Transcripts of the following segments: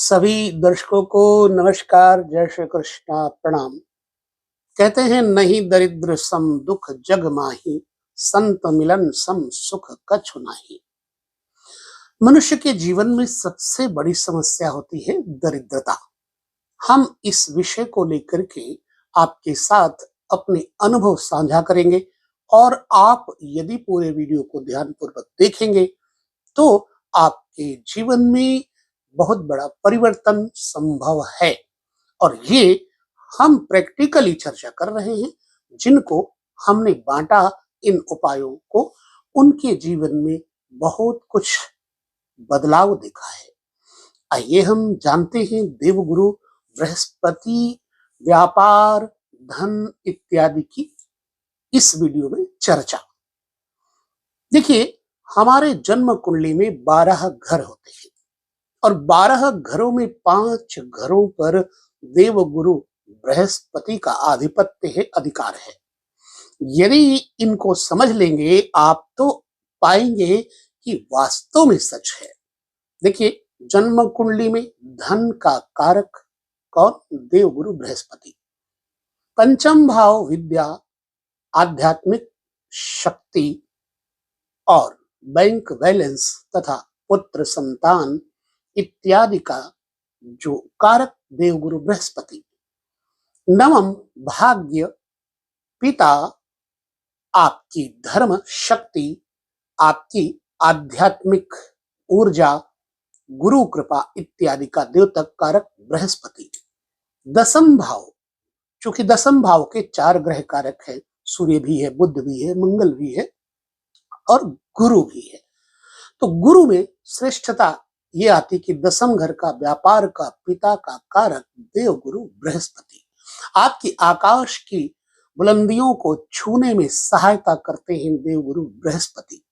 सभी दर्शकों को नमस्कार, जय श्री कृष्णा, प्रणाम। कहते हैं नहीं दरिद्र सम दुख जग माही, संत मिलन सम सुख कछु नाही। मनुष्य के जीवन में सबसे बड़ी समस्या होती है दरिद्रता। हम इस विषय को लेकर के आपके साथ अपने अनुभव साझा करेंगे और आप यदि पूरे वीडियो को ध्यानपूर्वक देखेंगे तो आपके जीवन में बहुत बड़ा परिवर्तन संभव है। और ये हम प्रैक्टिकली चर्चा कर रहे हैं, जिनको हमने बांटा इन उपायों को, उनके जीवन में बहुत कुछ बदलाव देखा है। आइए हम जानते हैं देवगुरु बृहस्पति, व्यापार, धन इत्यादि की इस वीडियो में चर्चा। देखिए, हमारे जन्म कुंडली में 12 घर होते हैं और 12 घरों में 5 घरों पर देवगुरु बृहस्पति का आधिपत्य है, अधिकार है। यदि इनको समझ लेंगे आप तो पाएंगे कि वास्तव में सच है। देखिए, जन्म कुंडली में धन का कारक कौन? देवगुरु बृहस्पति। पंचम भाव विद्या, आध्यात्मिक शक्ति और बैंक बैलेंस तथा पुत्र संतान इत्यादि का जो कारक देवगुरु बृहस्पति। नवम भाग्य, पिता, आपकी धर्म शक्ति, आपकी आध्यात्मिक ऊर्जा, गुरु कृपा इत्यादि का द्योतक कारक बृहस्पति। दसम भाव, चूंकि दसम भाव के 4 ग्रह कारक है, सूर्य भी है, बुध भी है, मंगल भी है और गुरु भी है। तो गुरु में श्रेष्ठता ये आती कि दसम घर का, व्यापार का, पिता का कारक देवगुरु बृहस्पति आपकी आकाश की बुलंदियों को छूने में सहायता करते हैं देवगुरु बृहस्पति।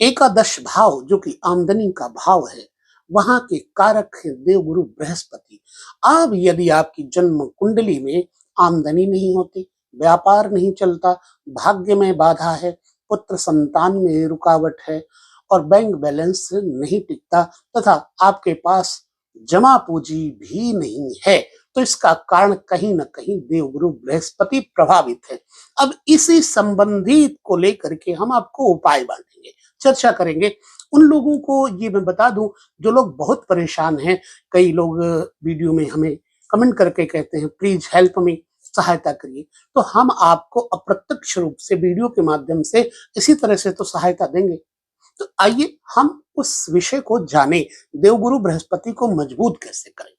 एकादश भाव जो कि आमदनी का भाव है, वहां के कारक है देवगुरु बृहस्पति। अब यदि आपकी जन्म कुंडली में आमदनी नहीं होती, व्यापार नहीं चलता, भाग्य में बाधा है, पुत्र संतान में रुकावट है और बैंक बैलेंस नहीं टिकता तथा आपके पास जमा पूंजी भी नहीं है, तो इसका कारण कहीं न कहीं देवगुरु बृहस्पति प्रभावित है। अब इसी संबंधित को लेकर के हम आपको उपाय बांटेंगे, चर्चा करेंगे। उन लोगों को ये मैं बता दूं जो लोग बहुत परेशान हैं। कई लोग वीडियो में हमें कमेंट करके कहते हैं प्लीज हेल्प मी, सहायता करिए। तो हम आपको अप्रत्यक्ष रूप से वीडियो के माध्यम से इसी तरह से तो सहायता देंगे। तो आइए हम उस विषय को जाने, देवगुरु बृहस्पति को मजबूत कैसे करें।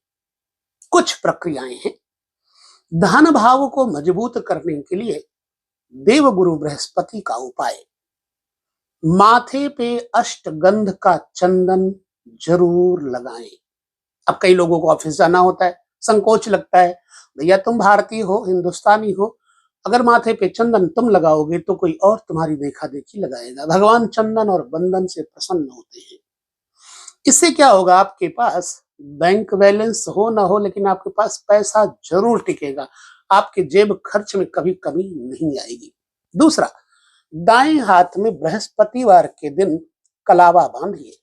कुछ प्रक्रियाएं हैं। धन भाव को मजबूत करने के लिए देवगुरु बृहस्पति का उपाय, माथे पे अष्टगंध का चंदन जरूर लगाएं। अब कई लोगों को ऑफिस जाना होता है, संकोच लगता है, भैया तुम भारतीय हो, हिंदुस्तानी हो, अगर माथे पे चंदन तुम लगाओगे तो कोई और तुम्हारी देखा देखी लगाएगा। भगवान चंदन और बंधन से प्रसन्न होते हैं। इससे क्या होगा, आपके पास बैंक बैलेंस हो ना हो, लेकिन आपके पास पैसा जरूर टिकेगा, आपके जेब खर्च में कभी कमी नहीं आएगी। दूसरा, दाएं हाथ में बृहस्पतिवार के दिन कलावा बांधिए।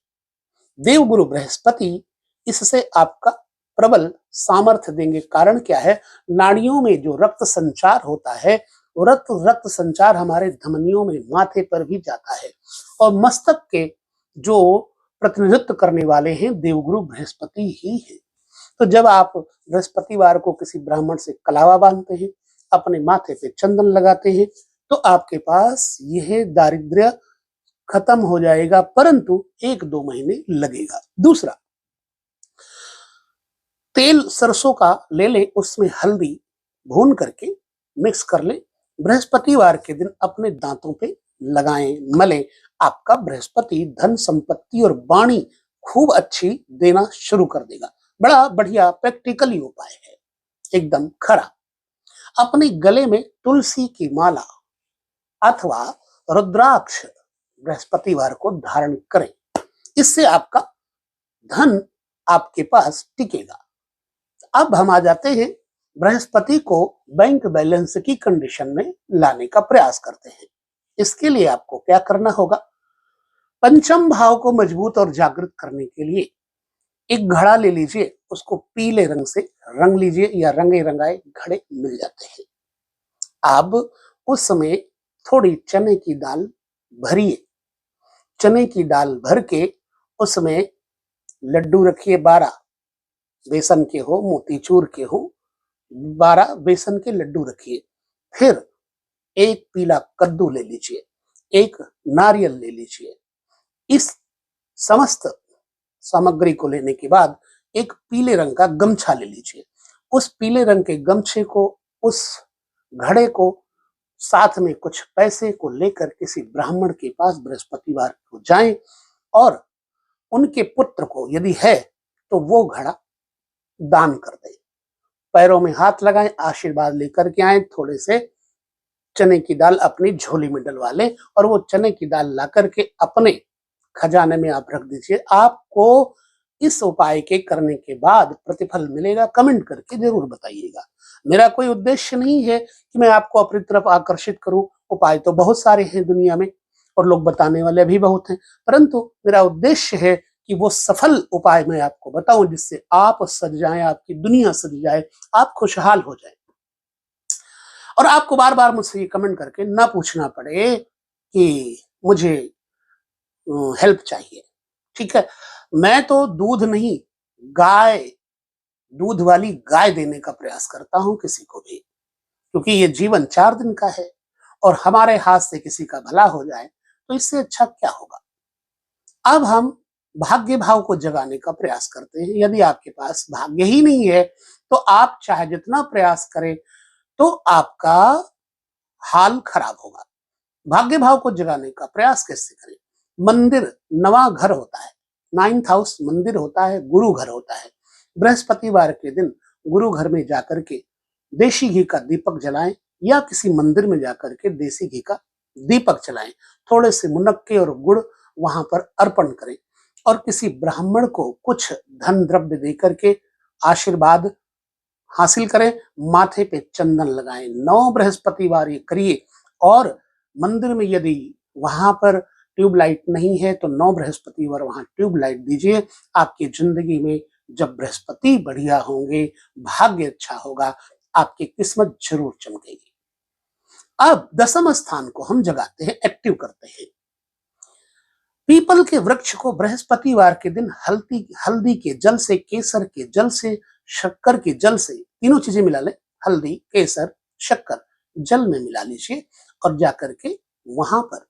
देवगुरु बृहस्पति इससे आपका प्रबल सामर्थ्य देंगे। कारण क्या है, नाड़ियों में जो रक्त संचार होता है, वो रक्त संचार हमारे धमनियों में, माथे पर भी जाता है और मस्तक के जो प्रतिनिधित्व करने वाले हैं देवगुरु बृहस्पति ही है। तो जब आप बृहस्पतिवार को किसी ब्राह्मण से कलावा बांधते हैं, अपने माथे पे चंदन लगाते हैं, तो आपके पास यह दारिद्र्य खत्म हो जाएगा, परंतु 1-2 महीने लगेगा। दूसरा, तेल सरसों का ले लें, उसमें हल्दी भून करके मिक्स कर लें, बृहस्पतिवार के दिन अपने दांतों पे लगाएं, मलें। आपका बृहस्पति धन संपत्ति और वाणी खूब अच्छी देना शुरू कर देगा। बड़ा बढ़िया प्रैक्टिकली उपाय है, एकदम खरा। अपने गले में तुलसी की माला अथवा रुद्राक्ष बृहस्पतिवार को धारण करें, इससे आपका धन आपके पास टिकेगा। अब हम आ जाते हैं बृहस्पति को बैंक बैलेंस की कंडीशन में लाने का प्रयास करते हैं। इसके लिए आपको क्या करना होगा, पंचम भाव को मजबूत और जागृत करने के लिए एक घड़ा ले लीजिए उसको पीले रंग से रंग लीजिए या रंगे रंगाए घड़े मिल जाते हैं। अब उस समय थोड़ी चने की दाल भरिए, चने की दाल भर के उसमें लड्डू रखिए 12, बेसन के हो मोतीचूर के हो, 12 बेसन के लड्डू रखिए। फिर एक पीला कद्दू ले लीजिए, एक नारियल ले लीजिए। इस समस्त सामग्री को लेने के बाद एक पीले रंग का गमछा ले लीजिए। उस पीले रंग के गमछे को, उस घड़े को, साथ में कुछ पैसे को लेकर किसी ब्राह्मण के पास बृहस्पतिवार को जाएं और उनके पुत्र को यदि है तो वो घड़ा दान कर दें। पैरों में हाथ लगाएं, आशीर्वाद लेकर के आए, थोड़े से चने की दाल अपनी झोली में डलवा लें और वो चने की दाल ला करके अपने खजाने में आप रख दीजिए। आपको इस उपाय के करने के बाद प्रतिफल मिलेगा, कमेंट करके जरूर बताइएगा। मेरा कोई उद्देश्य नहीं है कि मैं आपको अपनी तरफ आकर्षित करूं। उपाय तो बहुत सारे हैं दुनिया में और लोग बताने वाले भी बहुत हैं, परंतु मेरा उद्देश्य है कि वो सफल उपाय मैं आपको बताऊं जिससे आप सज जाएं, आपकी दुनिया सज जाए, आप खुशहाल हो जाए और आपको बार बार मुझसे ये कमेंट करके ना पूछना पड़े कि मुझे हेल्प चाहिए। ठीक है, मैं तो दूध नहीं, गाय, दूध वाली गाय देने का प्रयास करता हूं किसी को भी, क्योंकि ये जीवन 4 दिन का है और हमारे हाथ से किसी का भला हो जाए तो इससे अच्छा क्या होगा। अब हम भाग्य भाव को जगाने का प्रयास करते हैं। यदि आपके पास भाग्य ही नहीं है तो आप चाहे जितना प्रयास करें तो आपका हाल खराब होगा। भाग्य भाव को जगाने का प्रयास कैसे करें? मंदिर नवा घर होता है, 9th हाउस मंदिर होता है, गुरु घर होता है। बृहस्पतिवार के दिन गुरु घर में जाकर के देसी घी का दीपक जलाएं या किसी मंदिर में जाकर के देसी घी का दीपक जलाएं। थोड़े से मुनक्के और गुड़ वहां पर अर्पण करें और किसी ब्राह्मण को कुछ धन द्रव्य देकर के आशीर्वाद हासिल करें। माथे पे चंदन लगाएं, 9 बृहस्पतिवार ये करिए और मंदिर में यदि वहां पर ट्यूबलाइट नहीं है तो 9 बृहस्पतिवार वहां ट्यूबलाइट दीजिए। आपकी जिंदगी में जब बृहस्पति बढ़िया होंगे, भाग्य अच्छा होगा, आपकी किस्मत जरूर चमकेगी। अब 10वें स्थान को हम जगाते हैं, एक्टिव करते हैं। पीपल के वृक्ष को बृहस्पतिवार के दिन हल्दी के जल से, केसर के जल से, शक्कर के जल से, तीनों चीजें मिला लें, हल्दी, केसर, शक्कर, जल में मिला लीजिए और जाकर के वहां पर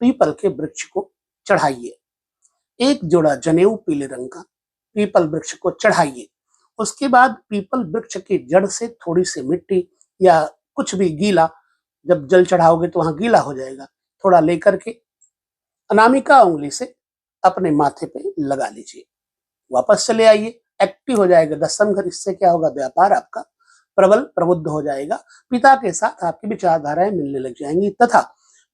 पीपल के वृक्ष को चढ़ाइए। एक जोड़ा जनेऊ पीले रंग का पीपल वृक्ष को चढ़ाइए। उसके बाद पीपल वृक्ष की जड़ से थोड़ी सी मिट्टी या कुछ भी गीला, जब जल चढ़ाओगे तो वहां गीला हो जाएगा, थोड़ा लेकर के अनामिका उंगली से अपने माथे पे लगा लीजिए। वापस चले आइए, एक्टिव हो जाएगा 10वां घर। इससे क्या होगा? व्यापार आपका प्रबल प्रबुद्ध हो जाएगा। पिता के साथ आपकी विचारधाराएं मिलने लग जाएंगी तथा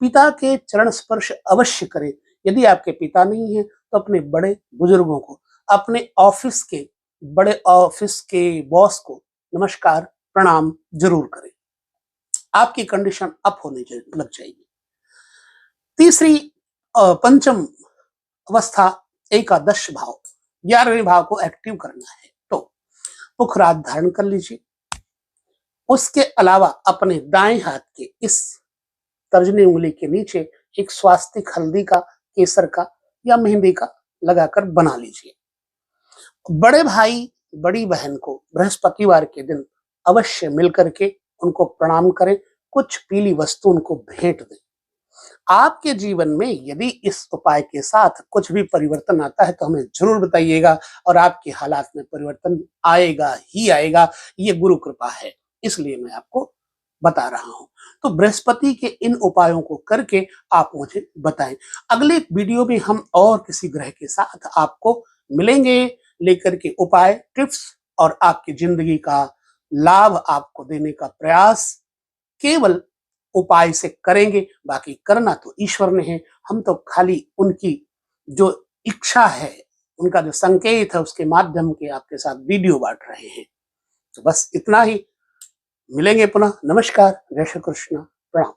पिता के चरण स्पर्श अवश्य करें। यदि आपके पिता नहीं है तो अपने बड़े बुजुर्गों को, अपने ऑफिस के बड़े ऑफिस के बॉस को नमस्कार प्रणाम जरूर करें। आपकी कंडीशन अप होने लग जाएगी। तीसरी पंचम अवस्था, एकादश भाव, 11वें भाव को एक्टिव करना है तो पुखराज धारण कर लीजिए। उसके अलावा अपने दाएं हाथ के इस तर्जनी उंगली के नीचे एक स्वास्तिक हल्दी का, केसर का या मेहंदी का लगाकर बना लीजिए। बड़े भाई बड़ी बहन को बृहस्पतिवार के दिन अवश्य मिलकर के उनको प्रणाम करें, कुछ पीली वस्तु उनको भेंट दें। आपके जीवन में यदि इस उपाय के साथ कुछ भी परिवर्तन आता है तो हमें जरूर बताइएगा और आपके हालात में परिवर्तन आएगा ही आएगा। ये गुरु कृपा है, इसलिए मैं आपको बता रहा हूं। तो बृहस्पति के इन उपायों को करके आप मुझे बताएं। अगले वीडियो में हम और किसी ग्रह के साथ आपको मिलेंगे, लेकर के उपाय, टिप्स और आपकी जिंदगी का लाभ आपको देने का प्रयास केवल उपाय से करेंगे। बाकी करना तो ईश्वर ने है, हम तो खाली उनकी जो इच्छा है, उनका जो संकेत है उसके माध्यम के आपके साथ वीडियो बांट रहे हैं। तो बस इतना ही, मिलेंगे पुनः। नमस्कार, जय श्री कृष्ण, प्रणाम।